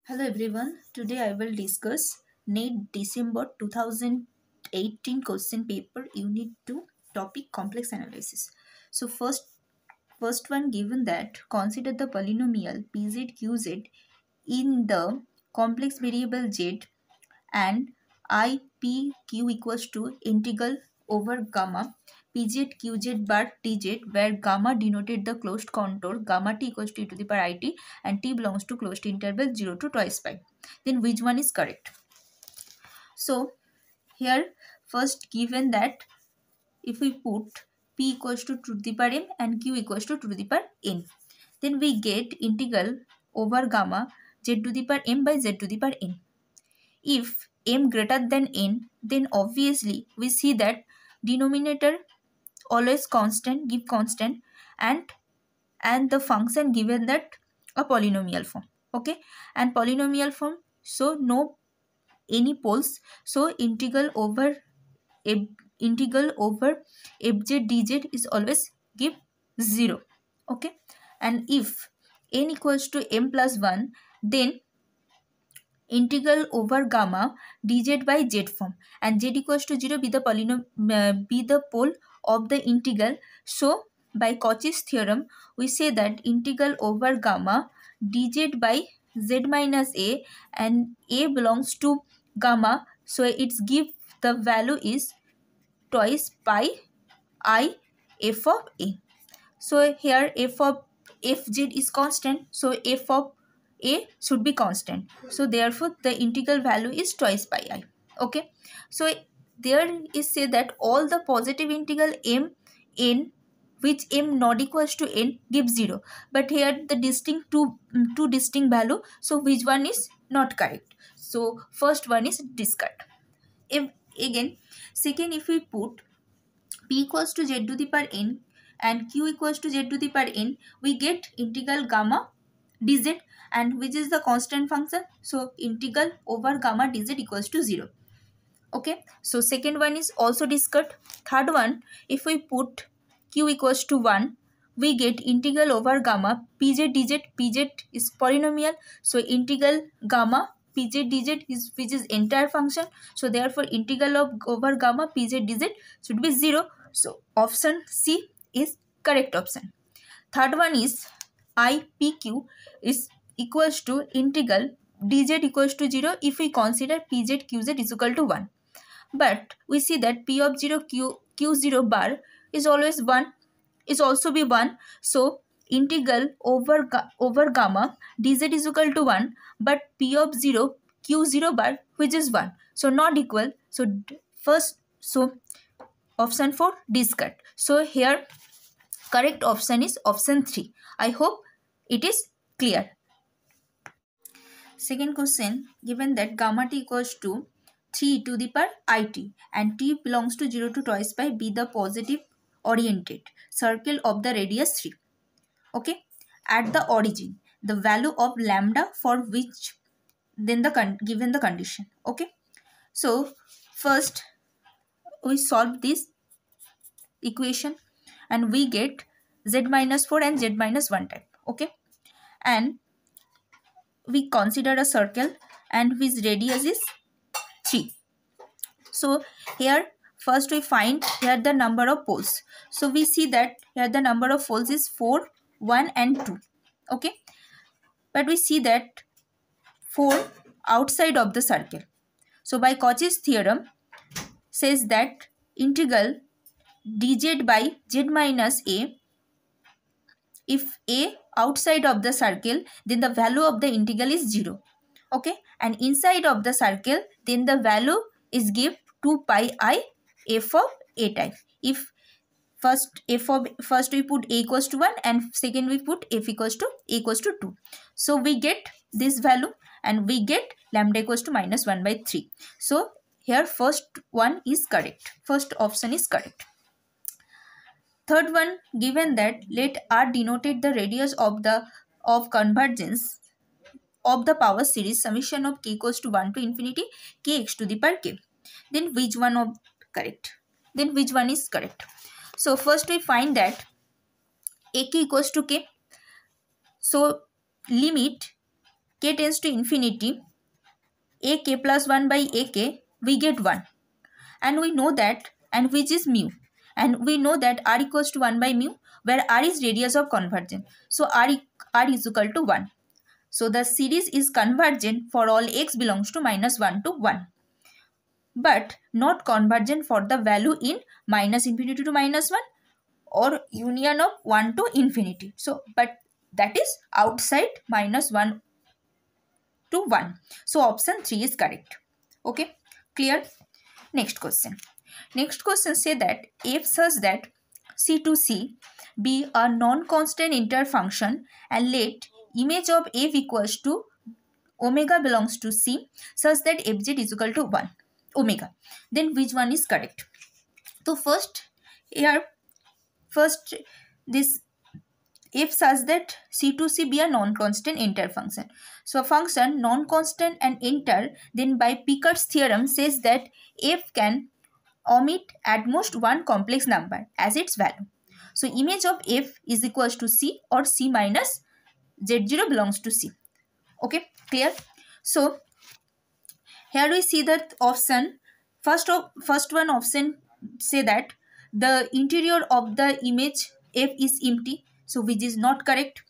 Hello everyone. Today I will discuss NET December 2018 question paper Unit 2 topic complex analysis. So first one, given that consider the polynomial pzqz in the complex variable z and I p q equals to integral over gamma pz qz bar tz, where gamma denoted the closed contour gamma t equals to e to the power it and t belongs to closed interval 0 to twice pi. Then which one is correct? So here first, given that if we put p equals to 2 to the power m and q equals to 2 to the power n, then we get integral over gamma z to the power m by z to the power n. If m greater than n, then obviously we see that denominator always constant, give constant, and the function given that a polynomial form. Okay, and polynomial form, so no any poles, so integral over fz dz is always give 0. Okay, and if n equals to m plus 1, then integral over gamma dz by z form, and z equals to 0 be the pole of the integral. So by Cauchy's theorem we say that integral over gamma dz by z minus a, and a belongs to gamma, so it's give the value is twice pi I f of a. So here f of fz is constant, so f of a should be constant. So therefore the integral value is twice pi I. Okay. So there is say that all the positive integral m n which m not equals to n gives 0. But here the distinct two distinct value. So which one is not correct? So first one is discard. If again second, if we put p equals to z to the power n and q equals to z to the power n, we get integral gamma dz, and which is the constant function, so integral over gamma dz equals to 0. Okay, so second one is also discussed. Third one, if we put q equals to 1, we get integral over gamma pz dz. Pz is polynomial, so integral gamma pz dz is which is entire function, so therefore integral of over gamma pz dz should be 0. So option C is correct option. Third one is IPQ is equals to integral dz equals to 0 if we consider pz qz is equal to 1. But we see that p of 0 q0 bar is always 1, is also be 1. So integral over gamma dz is equal to 1, but p of 0 q0 bar which is 1, so not equal. So first, so option 4 discard. So here correct option is option 3. I hope it is clear. Second question, given that gamma t equals to 3 to the power it and t belongs to 0 to twice pi, be the positive oriented circle of the radius 3. Okay, at the origin the value of lambda for which, then the given the condition. Okay, so first we solve this equation and we get z minus 4 and z minus 1 type. Okay, and we consider a circle and whose radius is 3. So here first we find here the number of poles. So we see that here the number of poles is 4, 1 and 2. Okay, but we see that 4 outside of the circle. So by Cauchy's theorem says that integral dz by z minus a, if a outside of the circle, then the value of the integral is 0. Okay, and inside of the circle, then the value is give 2 pi I f of a type. If first we put a equals to 1 and second we put f equals to a equals to 2. So we get this value and we get lambda equals to minus 1 by 3. So here first one is correct. First option is correct. Third one, given that let r denoted the radius of convergence of the power series summation of k equals to 1 to infinity kx to the power k, then which one of correct? Then which one is correct? So first we find that ak equals to k. So limit k tends to infinity, ak plus 1 by ak, we get 1. And we know that, and which is mu. And we know that r equals to 1 by mu, where r is radius of convergence. So r is equal to 1. So the series is convergent for all x belongs to minus 1 to 1. But not convergent for the value in minus infinity to minus 1 or union of 1 to infinity. So, but that is outside minus 1 to 1. So option 3 is correct. Okay, clear? Next question. Next question say that f such that c to c be a non-constant integral function and let image of f equals to omega belongs to c such that fz is equal to 1 omega. Then which one is correct? So first this if such that c to c be a non-constant integral function. So function non-constant and integral, then by Picard's theorem says that f can omit at most one complex number as its value. So image of f is equals to c or c minus z0 belongs to c. Okay, clear? So here we see that option, first one option say that the interior of the image f is empty, so which is not correct.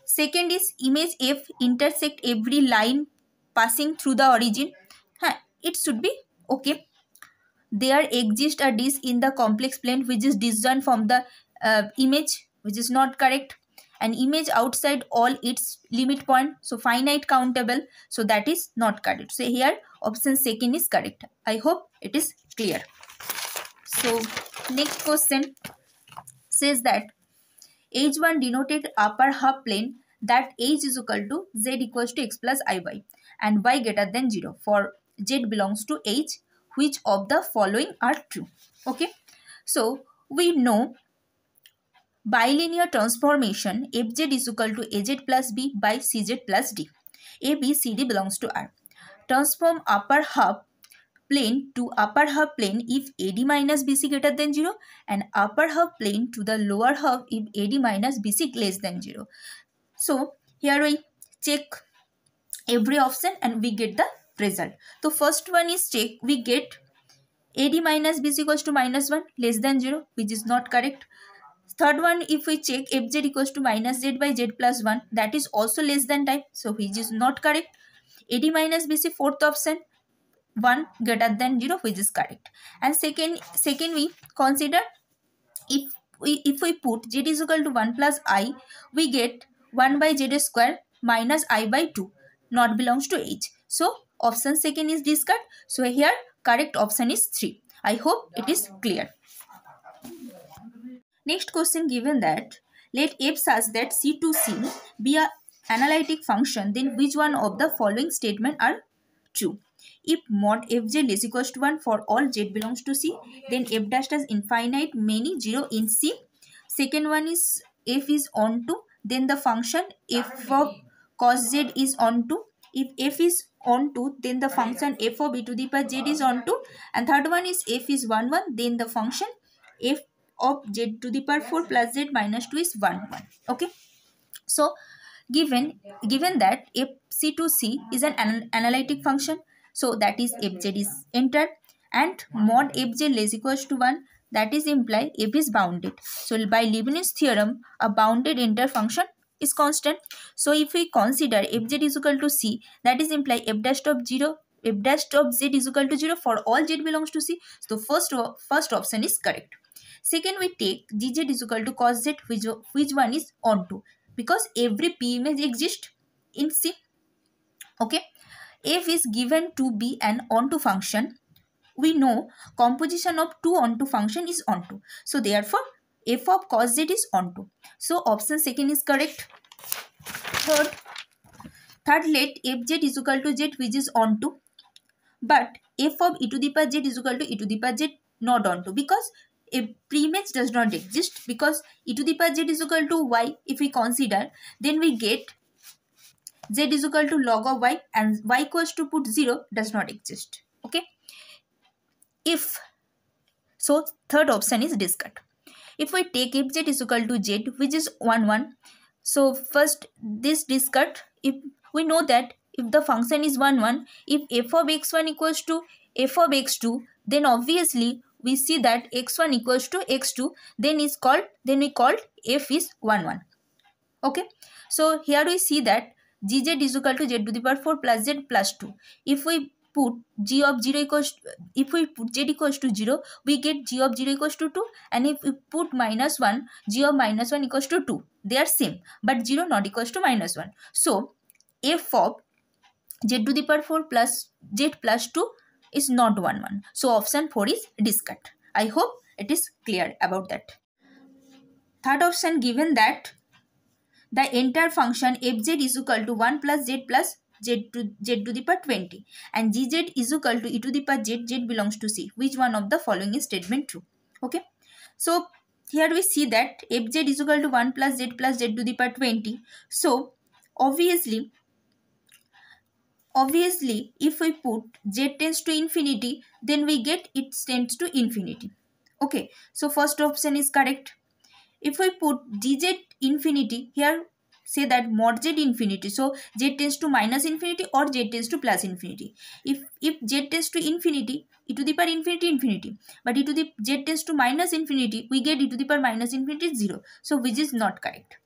Second is image f intersect every line passing through the origin. It should be okay. There exists a disk in the complex plane which is disjoint from the image, which is not correct. An image outside all its limit point, so finite countable, so that is not correct. So here option second is correct. I hope it is clear. So next question says that h1 denoted upper half plane that h is equal to z equals to x plus iy and y greater than 0 for z belongs to h. Which of the following are true? Okay, so we know bilinear transformation fz is equal to az plus b by cz plus d. A, B, C, D belongs to R. Transform upper half plane to upper half plane if AD minus BC greater than 0 and upper half plane to the lower half if AD minus BC less than 0. So here we check every option and we get the result. So first one is check, we get AD minus BC equals to minus 1 less than 0, which is not correct. Third one, if we check fz equals to minus z by z plus 1, that is also less than type, so which is not correct. AD minus BC, fourth option, 1 greater than 0, which is correct. And second we consider if we put z is equal to 1 plus I, we get 1 by z square minus I by 2, not belongs to h. So option second is discard. So here correct option is 3. I hope it is clear. Next question given that let f such that c to c be an analytic function, then which one of the following statement are true? If mod fj less equals to 1 for all z belongs to c, then f dash has infinite many 0 in c. Second one is f is onto, then the function f of cos z is onto. If f is onto, then the function f of e to the power z is onto. And third one is f is 1 1, then the function f of z to the power 4 plus z minus 2 is 1 1. Okay, so given that f c to c is an analytic function, so that is fz is entered, and mod fj less equals to 1, that is imply f is bounded. So by Leibniz theorem, a bounded integral function is constant. So if we consider fz is equal to c, that is imply f dash of 0, f dash of z is equal to 0 for all z belongs to c. So first option is correct. Second, we take gz is equal to cos z, which one is onto, because every p image exists in C. Okay, f is given to be an onto function. We know composition of two onto function is onto. So therefore, f of cos z is onto. So option second is correct. Third, let fz is equal to z, which is onto, but f of e to the power z is equal to e to the power z not onto, because a preimage does not exist, because e to the power z is equal to y. If we consider, then we get z is equal to log of y, and y equals to put 0 does not exist. Okay, if so, third option is discard. If we take fz is equal to z, which is 1 1, so first this discard, if we know that if the function is 1 1, if f of x1 equals to f of x2, then obviously we see that x1 equals to x2, then we called f is 1 1. Okay, so here we see that gz is equal to z to the power 4 plus z plus 2. If we put g of 0 equals, if we put z equals to 0, we get g of 0 equals to 2, and if we put minus 1, g of minus 1 equals to 2. They are same, but 0 not equals to minus 1. So f of z to the power 4 plus z plus 2 is not 1 1. So option 4 is discard. I hope it is clear about that. Third option given that the entire function fz is equal to 1 plus z to the power 20, and gz is equal to e to the power z belongs to c. Which one of the following is statement true? Okay, so here we see that fz is equal to 1 plus z to the power 20. So obviously if we put z tends to infinity, then we get it tends to infinity. Okay, so first option is correct. If we put dz infinity, here say that mod z infinity, so z tends to minus infinity or z tends to plus infinity. If z tends to infinity, e to the power infinity, but e to the z tends to minus infinity, we get e to the power minus infinity 0. So which is not correct.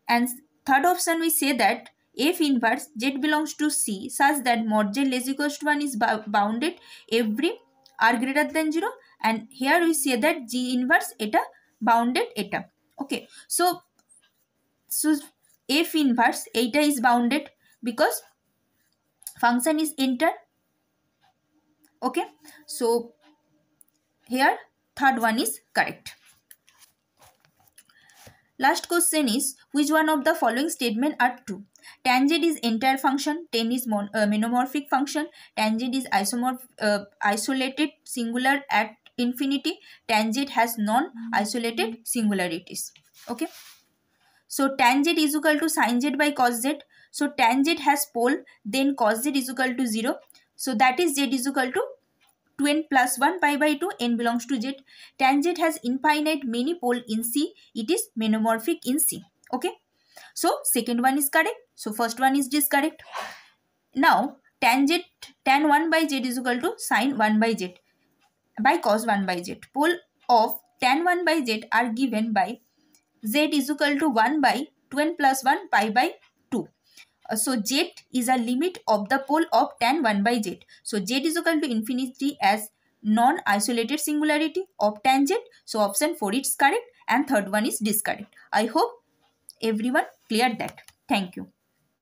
And third option we say that f inverse z belongs to c such that mod z less equals to 1 is bounded every r greater than 0, and here we say that g inverse eta bounded eta. Okay, so f inverse eta is bounded because function is enter. Okay, so here third one is correct. Last question is, which one of the following statement are true? Tangent is entire function, tan is monomorphic function, tangent is isolated singular at infinity, tangent has non-isolated singularities. Okay, so tangent is equal to sin z by cos z. So tangent has pole, then cos z is equal to 0. So that is z is equal to 2n plus 1 pi by 2, n belongs to z. Tangent has infinite many pole in C. It is monomorphic in C. Okay. So second one is correct. So first one is discorrect. Now tan 1 by z is equal to sin 1 by z by cos 1 by z. Pole of tan 1 by z are given by z is equal to 1 by 2n plus 1 pi by 2. So z is a limit of the pole of tan 1 by z. So z is equal to infinity as non-isolated singularity of tangent. So option 4 is correct and third one is discorrect. I hope everyone cleared that. Thank you.